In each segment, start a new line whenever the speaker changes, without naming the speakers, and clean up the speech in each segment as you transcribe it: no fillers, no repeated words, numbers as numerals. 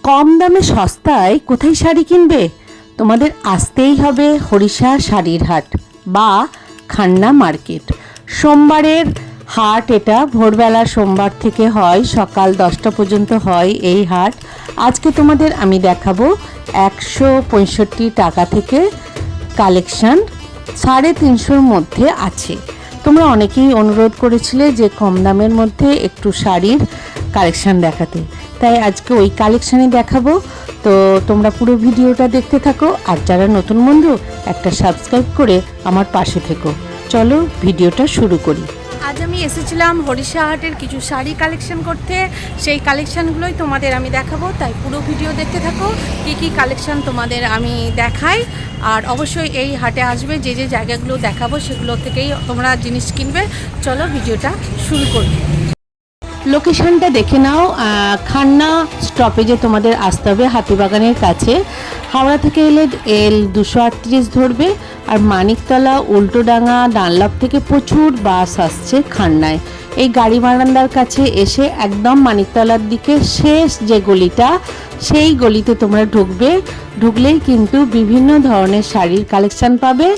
কম দামে সস্তায় কোথায় শাড়ি কিনবে? তোমাদের আসতেই হবে হরিষা শাড়ির হাট বা খান্না মার্কেট। সোমবারের হাট এটা, ভোরবেলা সোমবার থেকে হয়, সকাল 10টা পর্যন্ত হয় এই হাট। আজকে তোমাদের আমি দেখাবো 165 টাকা থেকে কালেকশান 350-র মধ্যে আছে। তোমরা অনেকেই অনুরোধ করেছিলে যে কম দামের মধ্যে একটু শাড়ির কালেকশান দেখাতে, তাই আজকে ওই কালেকশানই দেখাবো। তো তোমরা পুরো ভিডিওটা দেখতে থাকো, আর যারা নতুন বন্ধু একটা সাবস্ক্রাইব করে আমার পাশে থেকো। চলো ভিডিওটা শুরু করি।
আজ আমি এসেছিলাম হরিষা হাটের কিছু শাড়ি কালেকশন করতে, সেই কালেকশানগুলোই তোমাদের আমি দেখাবো, তাই পুরো ভিডিও দেখতে থাকো। কী কালেকশান তোমাদের আমি দেখাই, আর অবশ্যই এই হাটে আসবে, যে যে জায়গাগুলো দেখাবো সেগুলো থেকেই তোমরা জিনিস কিনবে। চলো ভিডিওটা শুরু করি।
লোকেশনটা দেখে নাও, খান্না স্টপেজে তোমাদের আসতে হবে, হাতিবাগানের কাছে। হাওড়া থেকে এলে L238 ধরবে, আর মানিকতলা, উল্টোডাঙ্গা, ডানলপ থেকে প্রচুর বাস আসছে খান্নায়। এই গাড়ি বারান্দার কাছে এসে একদম মানিকতলার দিকে শেষ যে গলিটা, সেই গলিতে তোমরা ঢুকলেই কিন্তু বিভিন্ন ধরনের শাড়ির কালেকশান পাবে।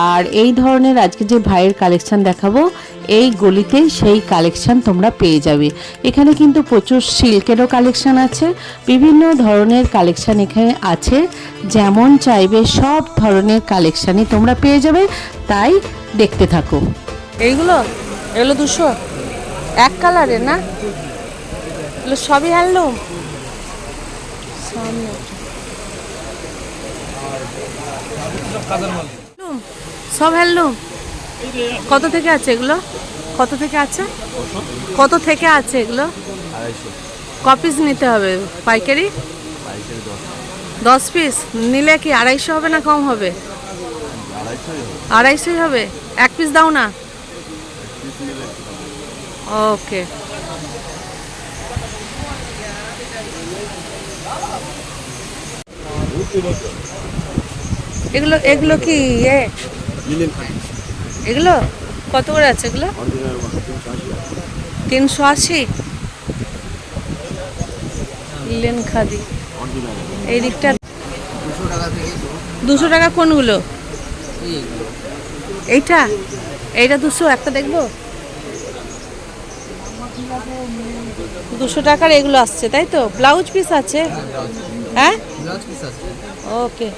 আর এই ধরনের আজকে যে ভাইয়ের কালেকশান দেখাবো, এই গলিতেই সেই কালেকশান তোমরা পেয়ে যাবে। এখানে কিন্তু প্রচুর সিল্কেরও কালেকশান আছে, বিভিন্ন ধরনের কালেকশান এখানে আছে, যেমন চাইবে সব ধরনের কালেকশানই তোমরা পেয়ে যাবে, তাই দেখতে থাকো।
এগুলো 200 এক কালারের না? এগুলো সবই হ্যান্ডলুম, সব হ্যান্ডলুম। কত থেকে আছে এগুলো? কত থেকে আছে? কত থেকে আছে এগুলো? 250 কপিস নিতে হবে পাইকারি? 10 পিস নিলে কি 250 হবে না কম হবে? 250 হবে। 1 পিস দাও না। ওকে। এগুলো এগুলো কি এগুলো কত করে আছে? এগুলো 380 লিলেন খাদি। এই দিকটা 200 টাকা। কোনগুলো? এইটা 200, একটা দেখবো। 200 টাকার এগুলো আসছে, তাই তো? ব্লাউজ পিস আছে? হ্যাঁ, ব্লাউজ পিস আছে। ওকে।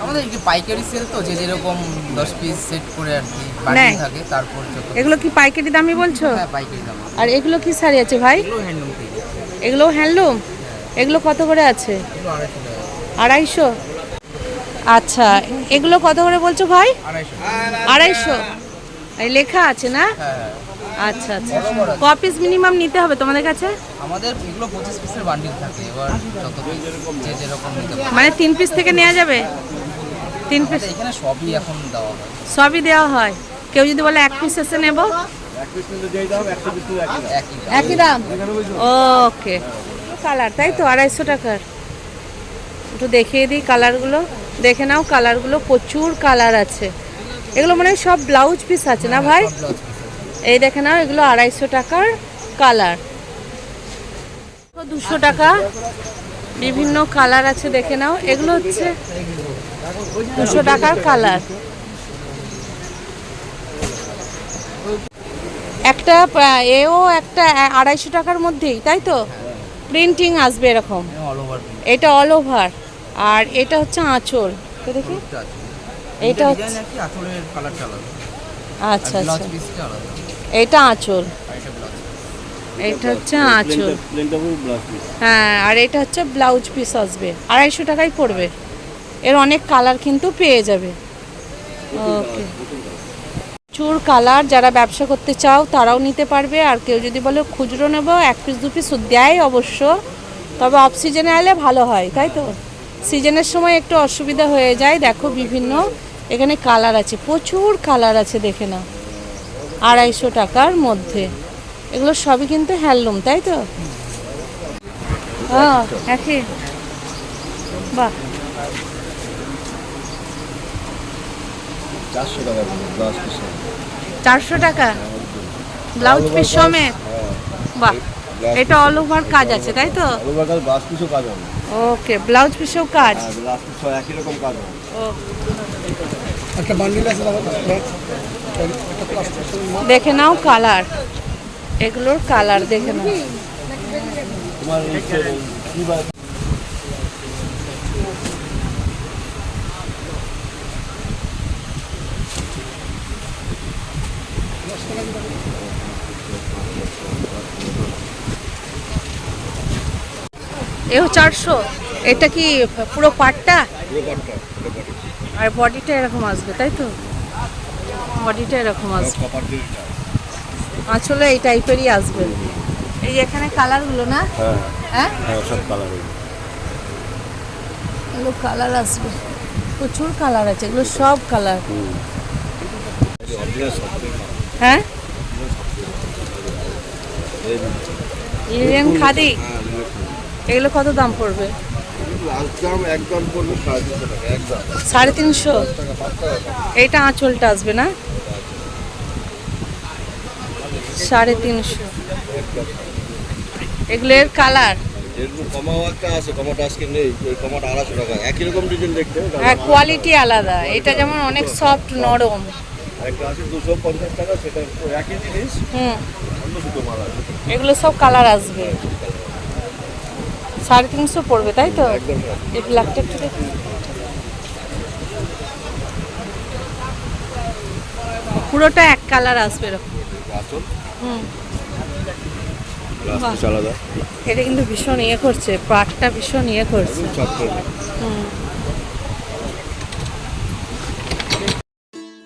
আমাদের কি পাইকারি সেল তো, যে যেরকম 10 পিস সেট করে আর কি বান্ডিল থাকে, তারপর
এগুলো কি পাইকারি দামই বলছো?
হ্যাঁ, পাইকারি দাম।
আর এগুলো কি শাড়ি আছে ভাই?
এগুলো হ্যান্ডলুম থেকে।
এগুলো হ্যান্ডলুম। এগুলো কত করে আছে?
এগুলো 250 টাকা।
250? আচ্ছা, এগুলো কত করে বলছো ভাই? 250। এই লেখা আছে না?
হ্যাঁ।
আচ্ছা আচ্ছা। কপিস মিনিমাম নিতে হবে তোমাদের কাছে?
আমাদের এগুলো 25 পিসের বান্ডিল থাকে, এবার যত পিস যে যেরকম নিতে পারে।
মানে 3 পিস থেকে নেওয়া যাবে? 3 পিস
এখানে সবই এখন দেওয়া হয়।
সবই দেওয়া হয়। কেউ যদি বলে 1 পিস এসে নেব, একই দাম? ওকে। কালার, তাই তো? 250 টাকার। একটু দেখিয়ে দিই কালারগুলো, দেখে নাও কালারগুলো, প্রচুর কালার আছে। এগুলো মানে সব ব্লাউজ পিস আছে না ভাই? এই দেখে নাও, এগুলো 250 টাকার কালার। 200 টাকা বিভিন্ন কালার আছে, দেখে নাও। এগুলো হচ্ছে 200 টাকার কালার। একটা এও একটা 250 টাকার মধ্যেই, তাই তো? প্রিন্টিং আসবে এরকম। এটা অল ওভার, আর এটা হচ্ছে আঁচল। দেখি, এটা হচ্ছে
আঁচলের কালারটা আলাদা।
আচ্ছা আচ্ছা,
ব্লাউজ পিসটা আলাদা।
এটা আঁচল, এটা হচ্ছে আঁচল। হ্যাঁ, আর এটা হচ্ছে ব্লাউজ পিস আসবে। 250 টাকাই পড়বে। এর অনেক কালার কিন্তু পেয়ে যাবে। ওকে। প্রচুর কালার, যারা ব্যবসা করতে চাও তারাও নিতে পারবে। আর কেউ যদি বলে খুচরো নেব, 1 পিস 2 পিস দেয় অবশ্য, তবে অফ সিজনে এলে ভালো হয়, তাই তো? সিজনের সময় একটু অসুবিধা হয়ে যায়। দেখো বিভিন্ন এখানে কালার আছে, প্রচুর কালার আছে, দেখে নাও। 250 টাকার মধ্যে এগুলো সবই কিন্তু হ্যান্ডলুম, তাই তো? হ্যাঁ, একই। বাহ,
400 টাকা ব্লাউজ পিস।
400 টাকা ব্লাউজ পিস সমেত? বাহ, এটা অল ওভার কাজ আছে তাই তো?
ওভার কাজ ব্লাউজ পিসও কাজ হবে।
ওকে, ব্লাউজ পিসেও কাজ।
হ্যাঁ, ব্লাউজ পিস সব একই রকম কাজ হবে।
একটা বান্ডিল আছে
দেখে নাও কালার, এগুলোর কালার দেখে নাও।
তোমার কি বা
এও 400। এটা কি পুরো পাটটা? আর বডিটা এরকম আসবে তাই তো? বডিটা এরকম আসবে, আসলে এই টাইপেরই আসবে। এই যে এখানে কালারগুলো না,
হ্যাঁ
হ্যাঁ
হ্যাঁ সব কালার হবে।
এগুলো কালার আসবে, প্রচুর কালার আছে, এগুলো সব কালার। হ্যাঁ, ইন্ডিয়ান খাদি। এগুলো কত দাম পড়বে?
একদম পড়বে 350 টাকা একদম।
350? এইটা আঁচলটা আসবে না? 350। এগুলোর কালার
এরকম কমাও একটা আছে, কমাটা আজকে নেই, ওই কমাটা 250 টাকা, একই রকম ডিজাইন দেখতে।
হ্যাঁ, কোয়ালিটি আলাদা। এটা যেমন অনেক সফট নরম।
একটা আছে 250 টাকা, সেটা একই জিনিস অন্য সুতো মাল আছে।
এগুলো সব কালার আসবে। 350 পড়বে তাই তো? এই ব্ল্যাকটা একটু দেখুন। পুরোটা এক কালার আসবে এরকম।
আঁচল
হুম,
ব্লাউজ পিস আলাদা।
এটা কিন্তু ভীষণ ইয়ে করছে, পাটটা ভীষণ ইয়ে করছে।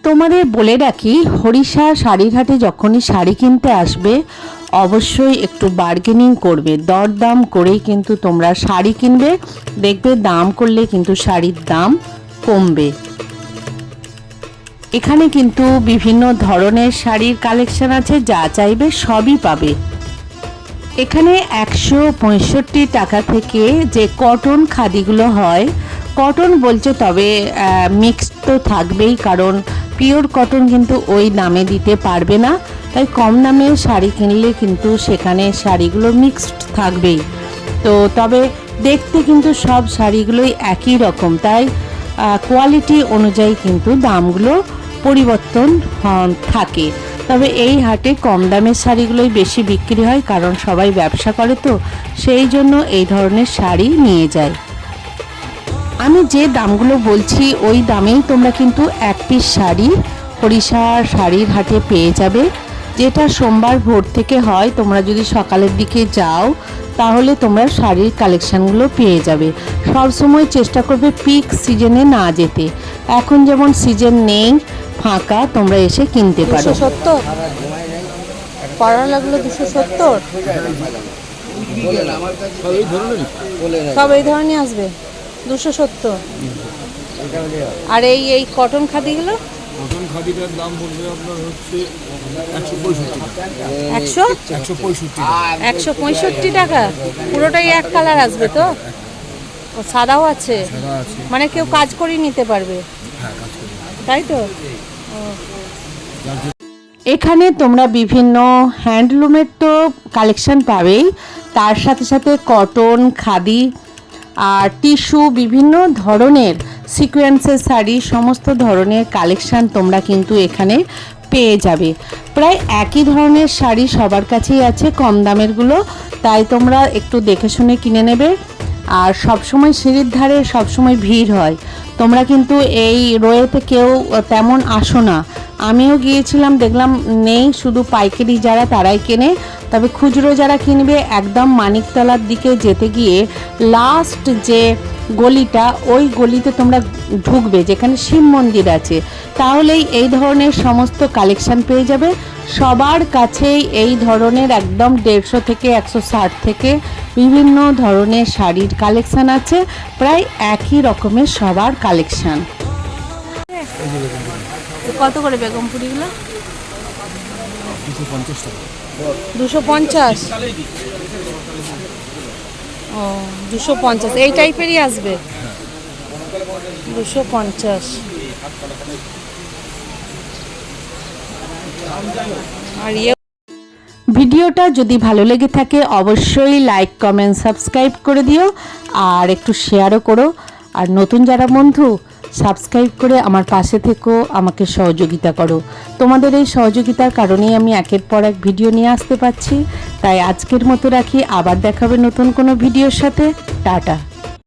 তোমাদের বলে রাখি, হরিষা শাড়িঘাটে যখনই শাড়ি কিনতে আসবে অবশ্যই একটু বার্গেনিং করবে, দরদাম করেই কিন্তু তোমরা শাড়ি কিনবে। দেখবে দাম করলে কিন্তু শাড়ির দাম কমবে। এখানে কিন্তু বিভিন্ন ধরনের শাড়ির কালেকশন আছে, যা চাইবে সবই পাবে। এখানে 165 টাকা থেকে যে কটন খাদিগুলো হয়, কটন বলছে তবে মিক্সড তো থাকবেই, কারণ পিওর কটন কিন্তু ওই দামে দিতে পারবে না, তাই কম দামে শাড়ি কিনলে কিন্তু সেখানে শাড়িগুলো মিক্সড থাকবেই। তো তবে দেখতে কিন্তু সব শাড়িগুলোই একই রকম, তাই কোয়ালিটি অনুযায়ী কিন্তু দামগুলো পরিবর্তন থাকে। তবে এই হাটে কম দামের শাড়িগুলোই বেশি বিক্রি হয়, কারণ সবাই ব্যবসা করে, তো সেই জন্য এই ধরনের শাড়ি নিয়ে যায়। আমি যে দামগুলো বলছি ওই দামেই তোমরা কিন্তু এক পিস শাড়ি হরিষা শাড়ির হাটে পেয়ে যাবে, যেটা সোমবার ভোর থেকে হয়। তোমরা যদি সকালের দিকে যাও তাহলে তোমরা শাড়ির কালেকশানগুলো পেয়ে যাবে। সব সময় চেষ্টা করবে পিক সিজনে না যেতে, এখন যেমন সিজন নেই, ফাঁকা, তোমরা এসে কিনতে পারো।
270 পাড়া লাগলো, 270 সব এই ধরনের আসবে 270। আর এই কটন খাদিগুলো
কটন খাদিটার দাম পড়বে আপনার হচ্ছে
165 টাকা। পুরোটাই এক কালার আসবে তো? ও সাদাও আছে, মানে কেউ কাজ করে নিতে পারবে তাই তো?
এখানে তোমরা বিভিন্ন হ্যান্ডলুমের তো কালেকশন পাবেই, তার সাথে সাথে কটন, খাদি আর টিস্যু, বিভিন্ন ধরনের সিকোয়েন্সের শাড়ি, সমস্ত ধরনের কালেকশান তোমরা কিন্তু এখানে পেয়ে যাবে। প্রায় একই ধরনের শাড়ি সবার কাছেই আছে, কম দামেরগুলো, তাই তোমরা একটু দেখে শুনে কিনে নেবে। আর সবসময় সিঁড়ির ধারে সবসময় ভিড় হয়, তোমরা কিন্তু এই রোয়েতে কেউ তেমন আসো না। আমিও গিয়েছিলাম, দেখলাম নেই, শুধু পাইকারি যারা তারাই কেনে। তবে খুচরো যারা কিনবে একদম মানিকতলার দিকে যেতে গিয়ে লাস্ট যে গলিটা, ওই গলিতে তোমরা ঢুকবে যেখানে শিব মন্দির আছে, তাহলেই এই ধরনের সমস্ত কালেকশান পেয়ে যাবে। সবার কাছেই এই ধরনের একদম 150 থেকে 160 থেকে বিভিন্ন ধরনের শাড়ির কালেকশান আছে, প্রায় একই রকমের সবার কালেকশান।
কত করে বেগমপুরিগুলো?
250 টাকা।
250? ও 250, এই টাইপেরই আসবে 250। আর ইয়ে
ভিডিও ভিডিওটা যদি ভালো লেগে থাকে অবশ্যই লাইক কমেন্ট সাবস্ক্রাইব করে দিও আর একটু শেয়ারও করো। আর নতুন যারা বন্ধু সাবস্ক্রাইব করে আমার পাশে থেকো, আমাকে সহযোগিতা করো। তোমাদের এই সহযোগিতার কারণেই আমি একের পর এক ভিডিও নিয়ে আসতে পারছি। তাই আজকের মতো রাখি, আবার দেখাবে নতুন কোনো ভিডিওর সাথে। টাটা।